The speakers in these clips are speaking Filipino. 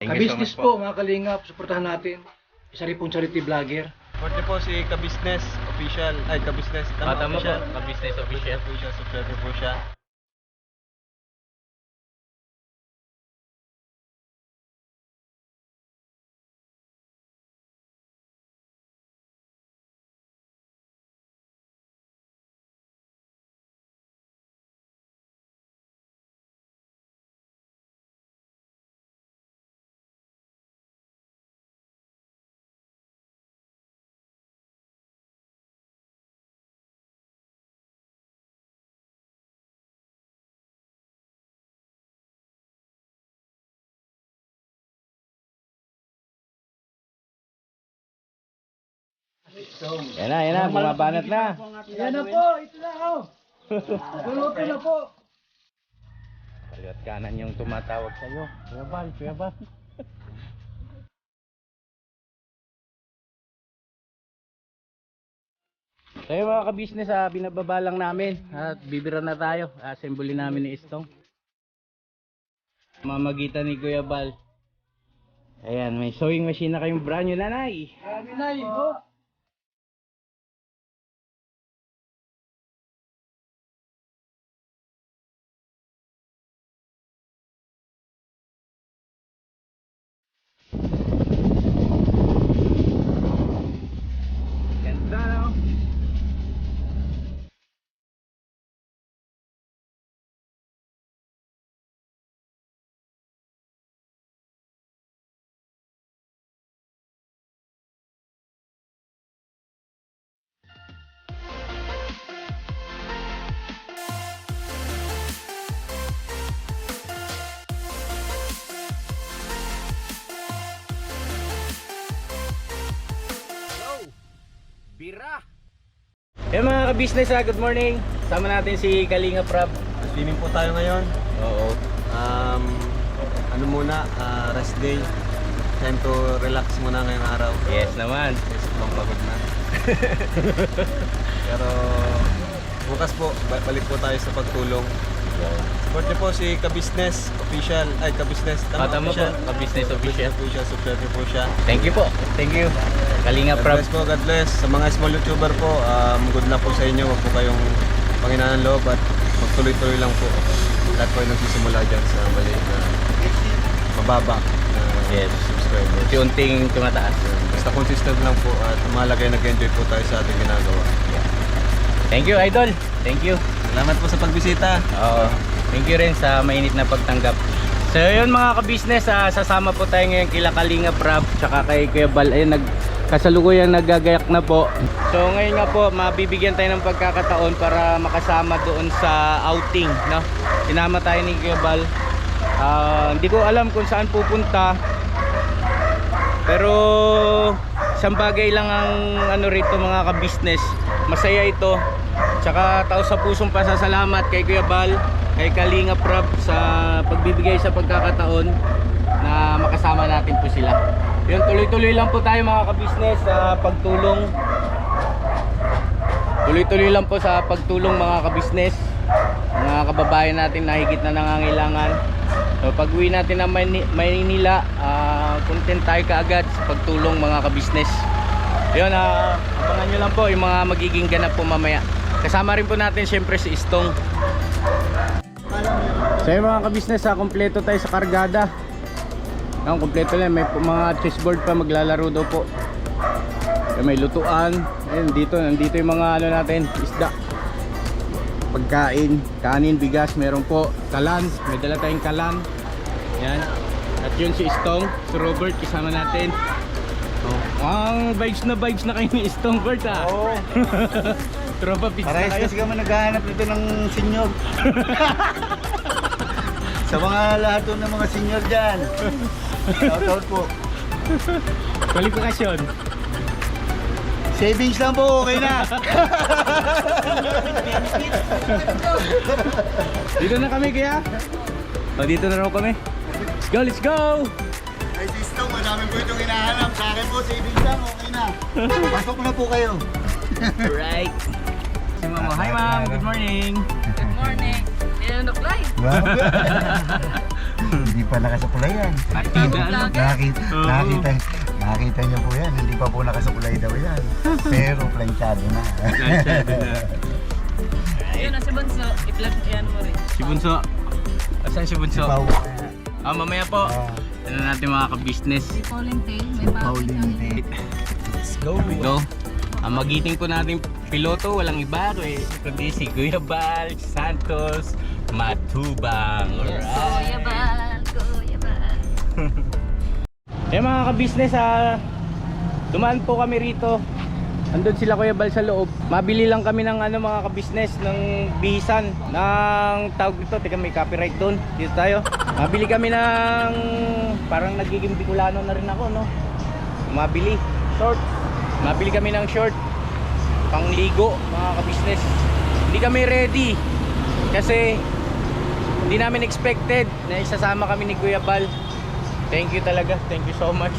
Thank you so Ka-business much po. po mga kalingap, suportahan natin. Isa rin pong charity vlogger. Support po si Ka-Business Official. Ay, Ka-Business. Tama po, Official. Ka-Business Official. Subscribe po siya. Yan na, bumabanat na. Yan na po, ito na oh. Luluto na po. Kaliwat kanan yung tumatawag sa'yo. Kuya Bal, Kuya Bal. So yung mga ka-business, binababa lang namin at bibira na tayo. Assembly namin ni Istong. Mamagitan ni Kuya Bal. Ayan, may sewing machine na kayong brand new, nanay. Kami na po. Ganda no? Bira! Eh mga ka-business, good morning. Sama natin si Kalinga Prab. Swimming po tayo ngayon. Oo. Ano muna, rest day. Time to relax muna ngayong araw. Yes naman. Yes, pagod na. Pero bukas po, balik po tayo sa pagtulong. Support niyo po si Ka-Business Official. Ay, Ka-Business. Tama po, Ka-Business Official. Po siya, subscribe niyo po siya. Thank you po. Thank you. Kalinga God Prab. bless po, God bless. Sa mga small YouTuber po, good luck po sa inyo. Huwag po kayong panghinaan ng loob at magtuloy-tuloy lang po. Lahat po ay nagsisimula dyan sa maliit na mababa na Yes. subscribers. Unti-unting tumataas. Basta consistent lang po at mahalaga ay nag-enjoy po tayo sa ating ginagawa. Thank you, Idol. Thank you. Salamat po sa pagbisita. Oo. Thank you rin sa mainit na pagtanggap. So yun mga ka-business, sasama po tayo ngayon kila Kalinga Prab tsaka kay Kuya Bal. Ayun, kasalukuyang naggagayak na po. So ngayon nga po, mabibigyan tayo ng pagkakataon para makasama doon sa outing, no? Sinama tayo ni Kuya Bal. Hindi ko alam kung saan pupunta. Pero isang bagay lang ang ano rito mga ka-business. Masaya ito. Tsaka tao sa pusong pasasalamat kay Kuya Bal, kay Kalinga Prab sa pagbibigay sa pagkakataon na makasama natin po sila. Yun, tuloy-tuloy lang po tayo mga ka-business sa pagtulong. Tuloy-tuloy lang po sa pagtulong mga ka-business. Mga kababayan natin na higit na nangangailangan. So pag uwi natin ng Maynila, content tayo kaagad sa pagtulong mga ka-business. Yun, abangan nyo lang po yung mga magiging ganap po mamaya. Kasama rin po natin syempre si Istong. So yung mga ka-business, kompleto tayo sa kargada. Kompleto lang, may mga chessboard pa, maglalaro daw po. May lutuan. Ayun, nandito yung mga ano natin, isda, pagkain, kanin, bigas, meron po kalan, may dala tayong kalan. Yan. At yun si Istong, si Robert kasama natin. Ang vibes na kayo ni Istong Bert Oo. Tropa pizza Parehas kayo. kasi kami naghahanap dito ng senior. Sa mga lahat doon ng mga senior dyan. Shoutout po. Kwalifikasyon. Savings lang po, okay na. Dito na kami kaya? Dito na raw kami. Let's go, let's go! Ay, sisto, madami po itong hinahanap. Sa akin po, savings lang, okay na. Pasok na po kayo. Alright. Si Mama. Hi ma'am, good morning. Good morning. 11 o'clock. Hindi pa nakasukulay yan. Partida, ano? Nakita niyo po yan, hindi pa po nakasukulay daw yan. Pero planchado na. Planchado na. Ayun na si Bunso. I-vlog yan mo rin. Si Bunso. Asan si Bunso? Pau. Mamaya po. Ano natin mga ka-business? Si Pauline Tail. May Pauline Tail. Let's go. Go. Ang magiting po nating piloto, walang iba kundi si Kuya Bal Santos Matubang. Alright. Kuya Bal. Mga ka-business, dumaan po kami rito. Andun sila Kuya Bal sa loob. Mabili lang kami ng mga ka-business ng bihisan ng tawag dito. Teka, may copyright doon. Dito tayo. Mabili kami ng parang nagiging Bicolano na rin ako, no? Mabili short. Mabili kami ng short pangligo, mga ka-business. Hindi kami ready kasi hindi namin expected na isasama kami ni Kuya Bal. Thank you talaga. Thank you so much.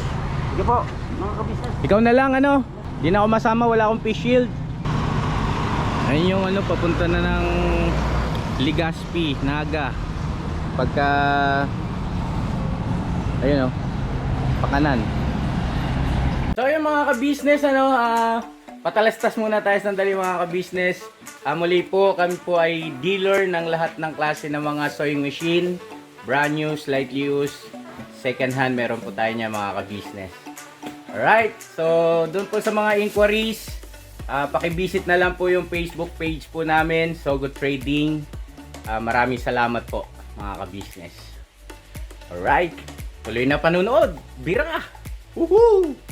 Sige po, mga ka-business. Ikaw na lang, ano? Di na ako masama, wala akong face shield. Ayun yung papunta na ng Legazpi, Naga. Pagka ayun pakanan. So yung mga ka-business, patalastas muna tayo sandali mga ka-business. Muli po, kami po ay dealer ng lahat ng klase ng mga sewing machine. Brand new, slightly used, second hand, meron po tayo niya mga ka-business. Alright, so doon po sa mga inquiries, pakivisit na lang po yung Facebook page po namin, So Good Trading. Maraming salamat po mga ka-business. Alright, tuloy na panunood. Bira! Woohoo!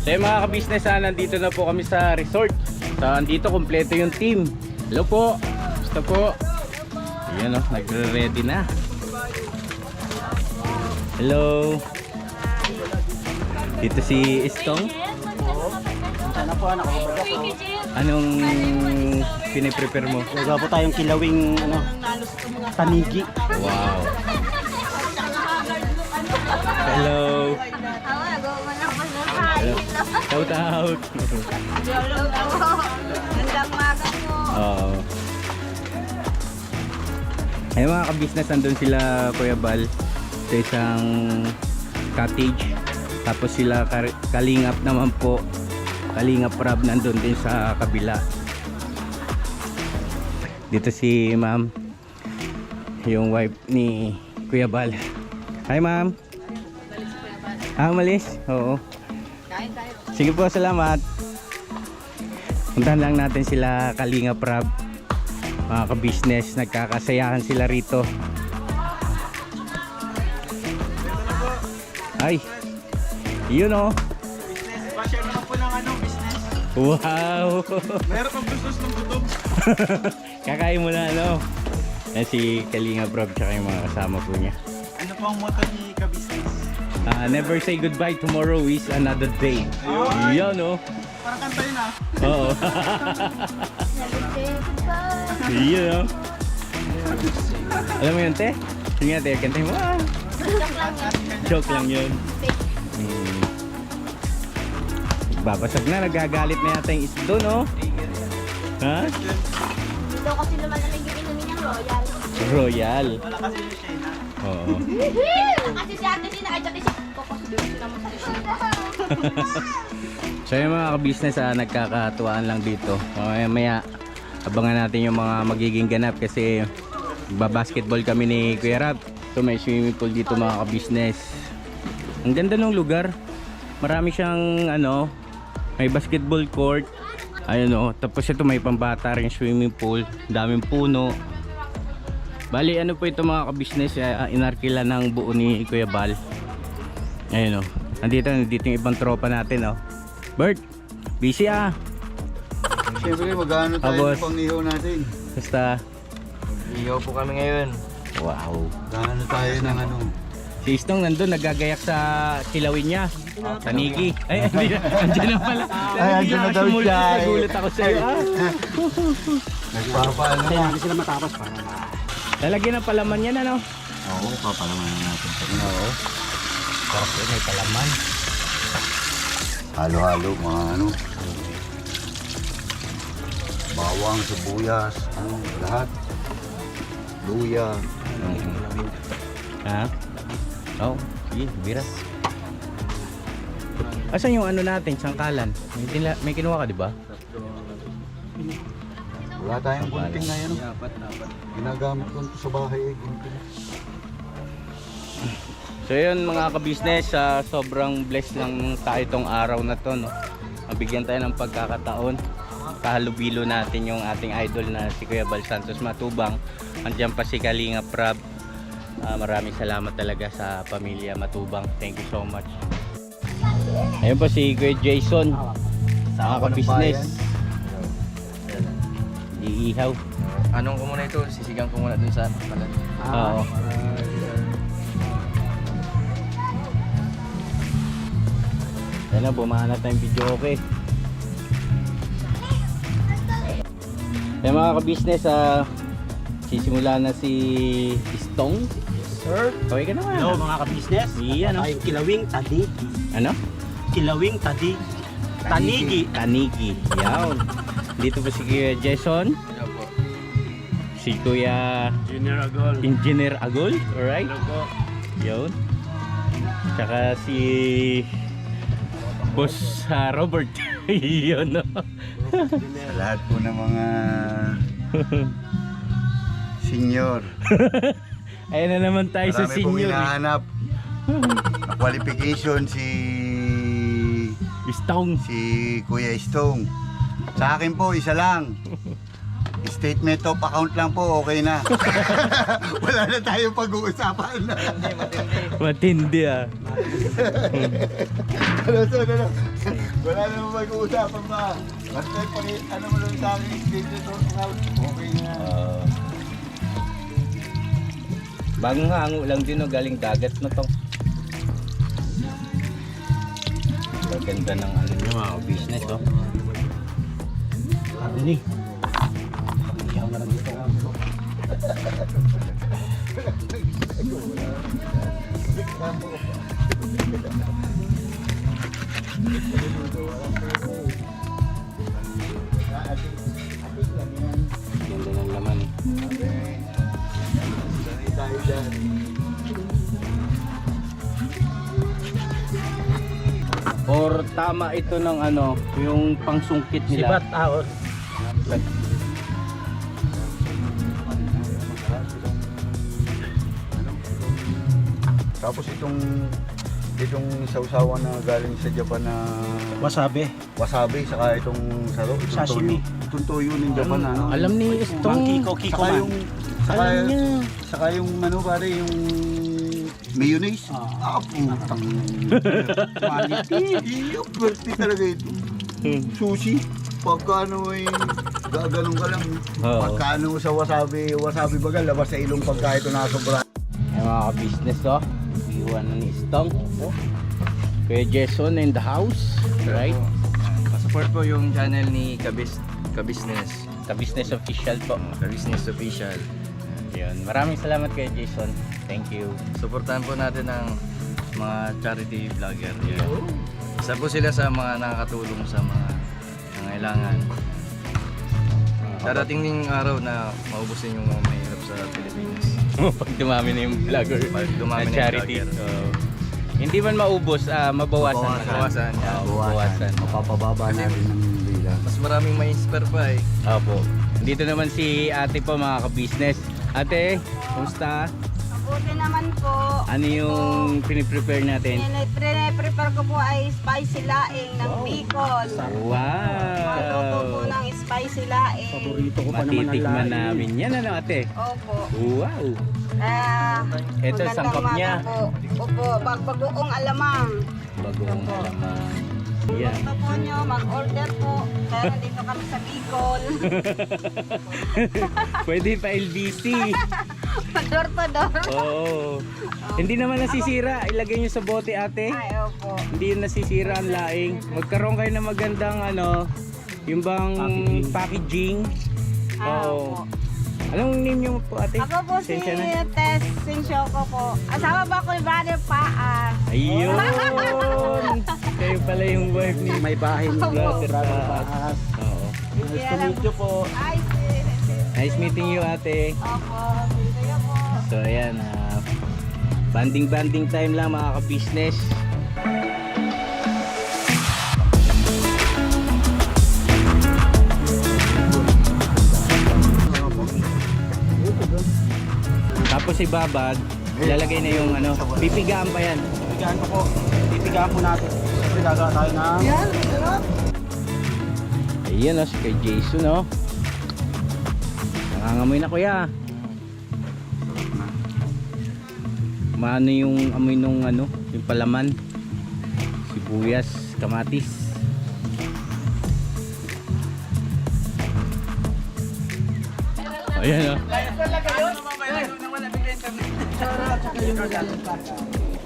So mga ka-business, nandito na po kami sa resort. So andito kompleto yung team. Hello po. Gusto po. Ayan nagre-ready na. Hello. Dito si Istong. Anong piniprepare mo? Nagawa po tayong kilawing tanigi. Wow. Hello. Shout out. Gandang maga mo. Oo. Ay mga ka-business, andun sila Kuya Bal sa isang cottage. Tapos sila Kalingap naman po. Kalingap Rob nandun din sa kabila. Dito si ma'am, yung wife ni Kuya Bal. Hi ma'am. Umalis? Oo. Kain tayo. Sige po, salamat. Puntahan lang natin sila Kalingap Rob. Mga ka-business, nagkakasayahan sila rito. Ay, yun Business, pa-share naman po ng business. Wow. Meron pang business ng gutom. Kakain mo na si Kalingap Rob tsaka yung mga kasama po niya. Ano po ang motto ni ka-business? Never say goodbye, tomorrow is another day. Yan Parang kanta yun Oo. Yun Alam mo yun, te? Sige nga, te, kantahin mo. Joke lang yun. Babasag na, nagagalit na yata yung isdo, no? Ha? Dito kasi naman nalang yung inumin ng Royal. Royal. Wala kasi yung Shayna. Oo. Kasi si ate din nakadya kasi kukusulit sila mo sa So yung mga ka-business, nagkakatuwaan lang dito. Maya abangan natin yung mga magiging ganap kasi basketball kami ni Kuya Rab. So may swimming pool dito mga ka-business. Ang ganda ng lugar. Marami siyang may basketball court. Ayun tapos ito may pambata rin swimming pool. Daming puno. Bali po ito mga ka-business, inarkila ng buo ni Kuya Bal. Ayun Nandito yung ibang tropa natin Bert, busy Siyempre, mag-ano tayo boss. ng pang-ihaw natin. Basta Ihaw po kami ngayon. wow. Mag-ano tayo ng Si Si Istong nandun, nagagayak sa kilawin niya. Tanigi. Ay, hindi na. Andiyan na pala. Ay, andiyan na daw siya. Nagulat ako sa'yo. Nagpapaano na. Hindi sila matapos para Lalagyan ng palaman yan, ano? Oo, papalaman na natin. Oo. Sarap yun, may palaman. Halo-halo, mga ano. Bawang, sibuyas, ano, lahat. Luya. Ha? Oo. Sige, bira. Asan yung ano natin, sangkalan? May kinuha ka, di ba? Wala tayong gunting ngayon. Ginagamit ko ito sa bahay. Gunting. So yun mga ka-business, sobrang blessed lang tayo itong araw na to, no? Mabigyan tayo ng pagkakataon. Kahalubilo natin yung ating idol na si Kuya Bal Santos Matubang. Andiyan pa si Kalinga Prab. Maraming salamat talaga sa pamilya Matubang. Thank you so much. Ayun pa si Kuya Jason, mga ka-business. Iihaw. Anong ko muna ito? Sisigang ko muna dun sa palan. Oo. Yan na, bumahan na tayong video, okay. Yan mga ka-business, sisimula na si Istong. Sir, Okay ka naman. hello mga ka-business. Iyan, no? Ay, kilawing tanigi. Ano? Kilawing tanigi. Tanigi. Tanigi. Yan. Dito po si Kuya Jason. Ano po? Si Kuya Junior Agol. Engineer Agol. Alright. Hello po. Yun. Tsaka si Boss Robert. Yun, no? Sa lahat po ng mga senior. Ayan na naman tayo sa Marami pong senior. hinahanap na qualification si Istong. Kuya Istong. Sa akin po, isa lang. Statement of account lang po, okay na. Wala na tayong pag-uusapan. Matindi ah. Ano? Wala na pag-uusapan pa. Basta ano mo lang sa akin, statement of account, okay na. Bagong hango lang din, no? Galing dagat na to. Ganda ng ano nyo, mga business, oh. Dini. Iyaw na lang dito. Ganda ng laman. Tayo dyan. Or tama ito ng ano, yung pangsungkit nila. Sibat ahon. Tapos itong sausawan na galing sa Japan na Wasabi. wasabi, saka itong saro, itong Sashimi. toyo. Itong toyo ng Japan na ano. Alam ni Istong. Mangkiko kiko Saka man. yung Alam niya. saka yung ano pare, yung mayonnaise. Putang. Iyo, pwerte talaga ito. Sushi. Pagka ano ay gaganong ka lang. Oo. Pagka ano sa wasabi baga, labas sa ilong pagka ito nasobra. Ay mga ka-business, oh. Iwan na ni Istong. Kuya Jason in the house. Right? Support po yung channel ni Ka-Business. Ka-business official po. Ka-Business Official. Yun. Maraming salamat kay Jason. Thank you. Suportahan po natin ang mga charity vlogger. Yan. Isa po sila sa mga nakakatulong sa mga nangailangan. Darating ding araw na maubusin yung mga mahirap sa Pilipinas. Pag dumami na yung vlogger. Pag dumami na na yung charity. vlogger. So, hindi man maubos, mabawasan. Mabawasan. Bawasan. Mapapababa Kasi- natin ng bilang. Mas maraming may inspire pa eh. Opo. Dito naman si ate po, mga ka-business. Ate, kumusta? Mabuti naman po. Ano yung piniprepare natin? Prepare ko po ay spicy laing ng Bicol. Maluto po Wow! ng spicy laing. Paborito ko pa naman ang Matitikman laing. namin yan, ano ate? Opo. Wow! Ito, Magandang sangkap umaga niya. Po. Opo, bagbagoong alamang. Bagong alamang. Yan. Gusto po nyo, mag-order po. Kaya nandito kami sa Bicol. Pwede pa LBC. Door to door. Oo. Hindi naman nasisira. Ilagay nyo sa bote, ate. Ay, opo. Hindi yun nasisira ang laing. Magkaroon kayo ng magandang ano, yung bang packaging. Oo. Opo. Anong name nyo po, ate? Ako po si Pasensya na. Tess Sinsyoko po. Asawa ba ko yung brother Paa? Ayun! Kayo pala yung wife ni may bahay ni brother Paas. Oo. Nice to meet you po. Ay, Nice meeting you, ate. opo. Kayo po. So ayan, banding time lang mga ka-business. Tapos ibabad, ilalagay na yung ano, pipigaan pa yan. Pipigaan po po. Pipigaan po natin. Siyempre gagawa tayo na. Ayan o, si kay Jason o. Nangangamoy na kuya. Maano yung amoy nung ano, yung palaman. Sibuyas, kamatis. Ayan o.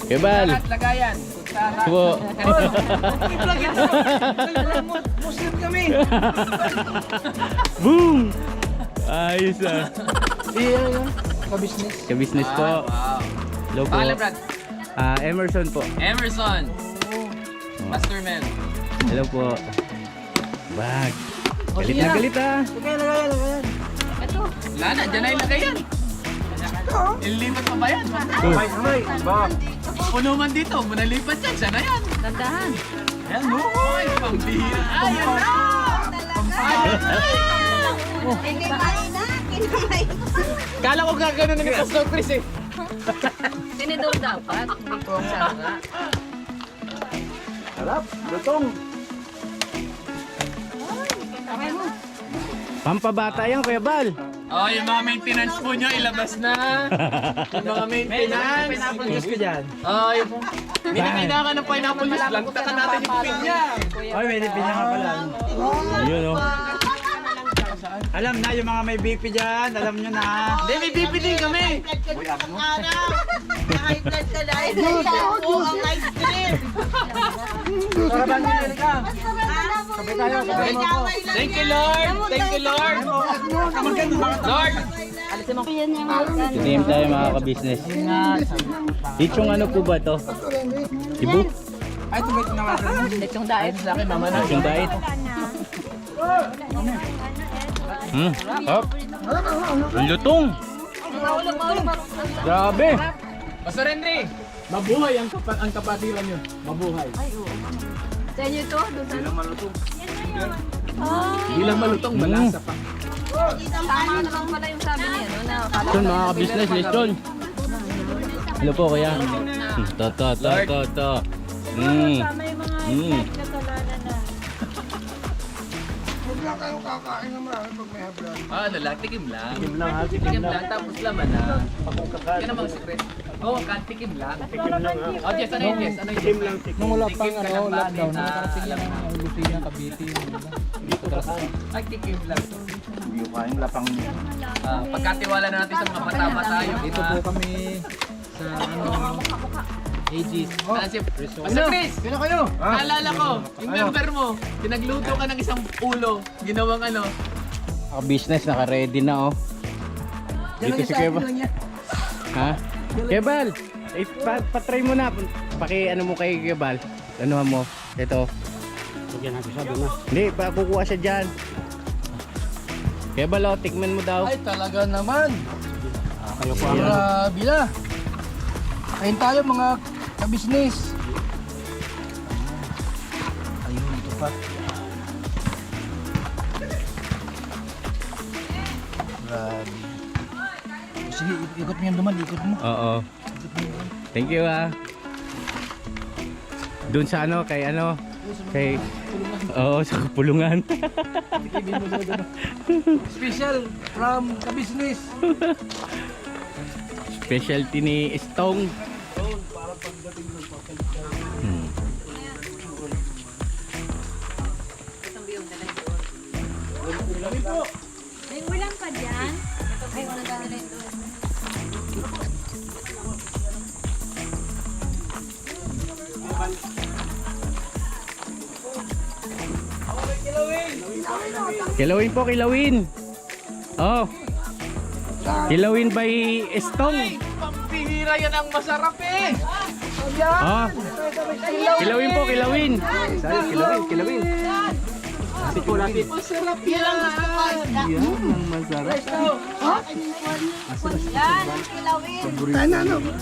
Kebal. Lagayan. Po. Muslim kami. Boom! Ayos ah. Iya, ka-business. Ka-business po. Hello po. Pangalan, Brad? Emerson po. Emerson. Masterman. Hello po. Bag. Galit na galit ah. Lagayan. Wala na, dyan na yung lagayan. Ililipat pa ba yan? Ay, ba? Puno man dito, manalipat yan, sana yan. Dandahan. Ayan, no? Ay, pambihira. Ayan na! Kinamay na. Kinamay na. Kala ko gagano ng Pastor Chris eh. Tinidor dapat. Hindi ko ang sara. Harap, lutong. Pampabata yan, Kuya Bal. Oh, yung mga maintenance po nyo, ilabas na. Yung mga maintenance. Pineapple juice ko dyan. Oh, yung... Minimina ka ng pineapple juice lang. Taka natin yung pinya. Ay, may pinya ka pala. Ayun oh. Alam na, yung mga may BP dyan, alam nyo na. Hindi, may BP din kami. Saraban nyo nila ka. Sabay tayo, sabay mo ako. Thank you, Lord. Thank you, Lord. Lord. Titihim tayo mga ka-business. Itchong ano po ba to? Cebu? Ay, tumit na nga. Yung diet. Sa akin, mama na. Itchong diet? Hop. Ang lutong. Grabe. Pastor Henry. Mabuhay ang kapatiran nyo. Mabuhay. Sa inyo to? Doon sa malutong. Hindi lang malutong, malasa pa. tama naman pala yung sabi niya, no? Na akala Lechon mga ka-business, lechon. Hello po kuya. To. Ano lang, tikim lang. Tikim lang ha, Tikim lang, tapos laman na. Yan ang mga secret. Oo, tikim lang. Tikim lang ha. Oh, yes, ano yun, yes? Ano yun? Tikim lang, tikim. Nung wala pang lockdown, nakarating lang ang Lupia, Cavite. Ay, tikim lang. Yung kayong lapang niya. Pagkatiwala na natin sa mga matama tayo. Dito po kami sa Aegis. Ano, Chris? Sino kayo? Naalala ko, yung member mo, pinagluto ka ng isang ulo, ginawang ano. Ka-business, naka-ready na oh. Dito si Kuya Bal. Ha? Kuya Bal, patry mo na. Ano mo kay Kuya Bal. Ano mo? Ito. Lagyan natin siya doon na. Hindi, kukuha siya dyan. Kuya Bal, oh, tikman mo daw. Ay, talaga naman. Kayo po Grabe na. Ayun tayo mga ka-business. Ayun, ito pa. Grabe. Sige, ikot mo yan duman, ikot mo. Oo. Thank you ah. Doon sa ano, kay ano, kay... Oo, sa kapulungan. Special from ka-business. Specialty ni Stong. May ulam pa dyan? Ay, wala gano'n rin doon. Kilawin po, kilawin. Oh. Kilawin by Estong. Pampihira yan ang masarap eh. Oh. Kilawin po, kilawin. Kilawin. Masarap yan. Yan, ang kilawin.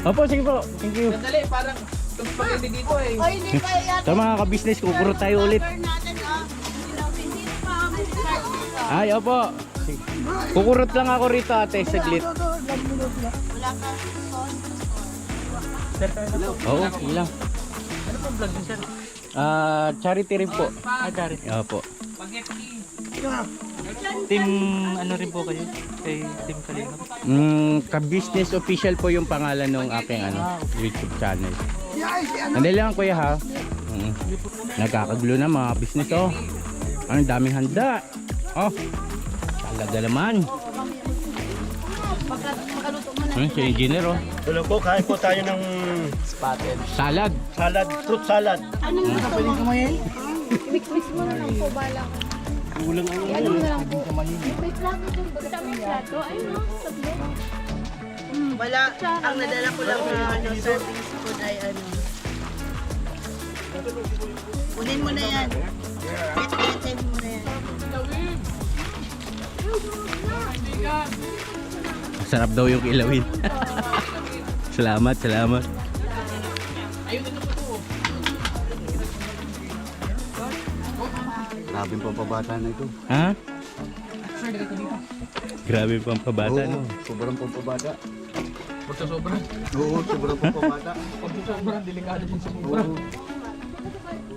Opo, sige po. Thank you. Sandali, parang itong spaghetti dito eh. Ay, hindi pa yan. So mga ka-business, kukurot tayo ulit. Natin, kilawin. Hindi pa kami start. Ay, opo. Kukurot lang ako rito, ate, saglit. Wala ka sauce. Oo, sige lang. Ano pong vlog yun, sir? Charity rin po. Charity. Opo. Spaghetti. Team ano rin po kayo? Kay Team Kalingap? Ka-business official po yung pangalan ng aking YouTube channel. Andali lang kuya ha. Nagkakagulo na mga business oh. Ang daming handa. Oh. Talaga naman. Si engineer oh. Hello po, kain po tayo ng Salad. salad, fruit salad. Pwedeng kumain? Mix mo na lang po, bala ko. Kulang ang Ano na lang po. kumain. May plato dun ba? Sa may plato? Ayun no, sablo. Wala. Ang nadala ko lang na serving food ay ano. Kunin mo na yan. Pit-pitin mo na yan. Sarap daw yung ilawin. Salamat, salamat. Grabe pa pabata na ito. Ha? Grabe pang pabata no. Sobrang pampabata. Huwag sa sobra. Oo, sobrang pampabata. Pag sa sobra, delikado din sa sobra. Oo.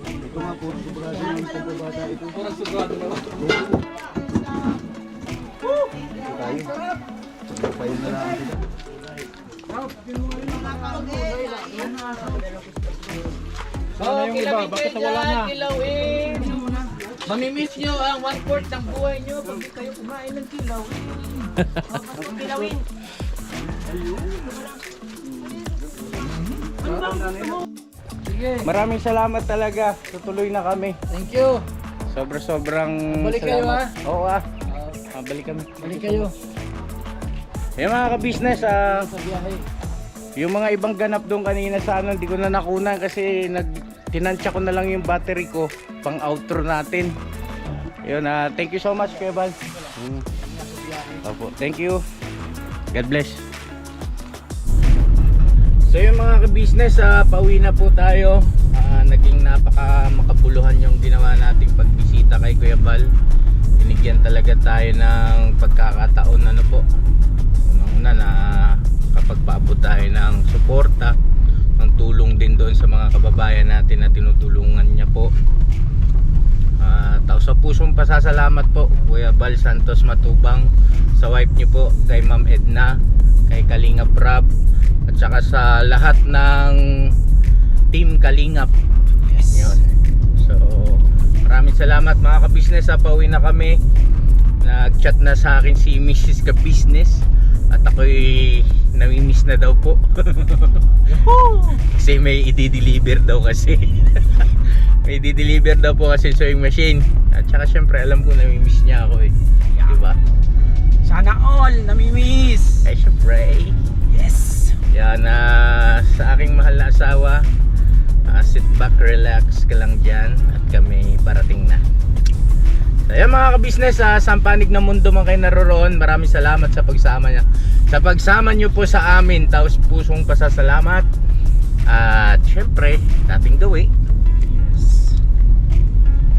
Ito nga, puro sobrado yung pampabata ito. Parang sobrado na. Tayo. Papayin na lang kita. Oh, kilawin kayo dyan, kilawin. Mamimiss nyo ang 1/4 ng buhay nyo pag di kayo kumain ng kilawin. Kilawin. Sige. Maraming salamat talaga. Tutuloy na kami. Thank you. Sobrang Balik kayo, salamat. Oo balik kami. Balik kayo Yung mga ka-business, sa biyahe. yung mga ibang ganap doon kanina sa ano, hindi ko na nakunan kasi tinansya ko na lang yung battery ko pang outro natin. Yun, thank you so much Kuya Bal. Opo, thank you. God bless. So yung mga ka-business, pauwi na po tayo. Naging napaka makabuluhan yung ginawa nating pagbisita kay Kuya Bal. Binigyan talaga tayo ng pagkakataon ano po. Una na kapag paabot tayo ng suporta, ng tulong din doon sa mga kababayan natin na tinutulungan niya po. Tao sa pusong pasasalamat po Kuya Bal Santos Matubang, sa wife niyo po, kay Ma'am Edna, kay Kalingap Rob, at saka sa lahat ng Team Kalingap. Yes. Yun. So maraming salamat mga ka-business. Pauwi na kami. Nag-chat na sa akin si Mrs. Ka-business at ako'y namimiss na daw po. Kasi may i-deliver daw kasi. May i-deliver daw po kasi sewing machine. At saka syempre alam ko namimiss niya ako eh. Diba? Sana all namimiss. Eh syempre. Yes. Yan, sa aking mahal na asawa, sit back, relax ka lang dyan at kami parating na. So yan mga ka-business, saan panig ng mundo man kayo naroroon, maraming salamat sa pagsama niya. Sa pagsama niyo po sa amin, taos pusong pasasalamat. At syempre, dating gawin,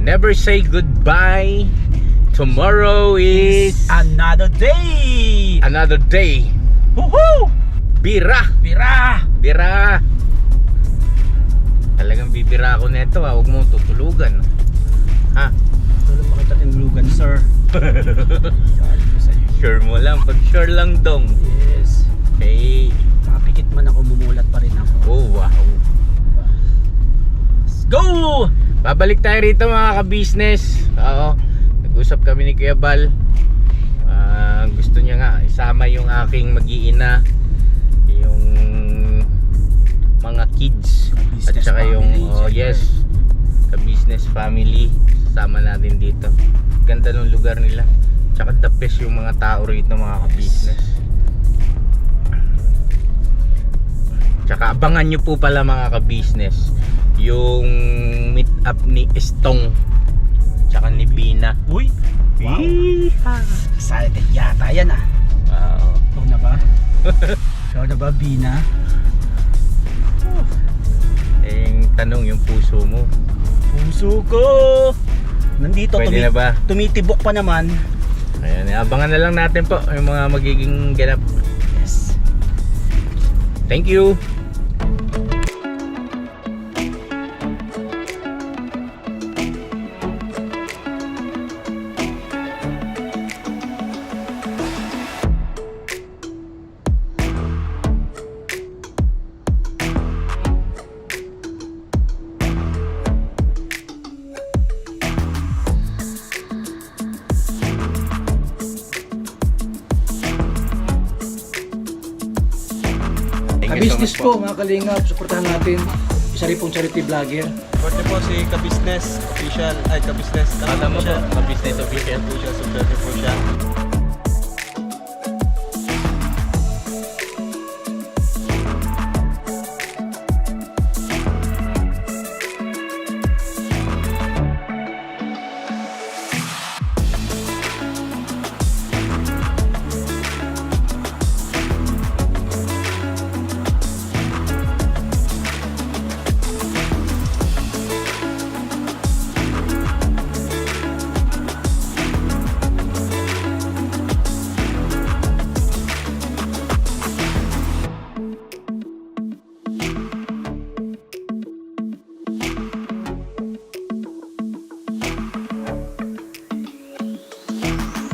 never say goodbye. Tomorrow is Another day. another day. Woohoo! Bira! Bira. Bira! Talagang bibira ako neto ha, huwag mo tutulugan. Ha? Wala makita tinulugan, sir. Sure mo lang, pag sure lang dong. Yes. Okay. Makapikit man ako, mumulat pa rin ako. Oh wow. Let's go. Babalik tayo rito mga ka-business. Oo. Nag-usap kami ni Kuya Bal. Gusto niya nga isama yung aking mag-iina, yung mga kids at saka yung family, yes, ka-business family, sasama natin dito. Ganda ng lugar nila. Tsaka the best yung mga tao rito, mga ka-business. Tsaka abangan nyo po pala mga ka-business yung meet up ni Estong tsaka ni Bina. Uy! Wow. Yeehaw! Excited yata yan ah. Wow. Ikaw na ba? Ikaw na ba, Bina? Eh, yung tanong yung puso mo. Puso ko! Nandito, Pwede na ba? tumitibok pa naman. Ayan, abangan na lang natin po yung mga magiging ganap. Yes. Thank you! Thank you so Ka-business much po mga kalingap, supportahan natin. Isa rin pong charity vlogger. Support niyo po si Ka-Business Official, ay Ka-Business. Alam mo po, ka-business official. Po siya, support niyo po siya.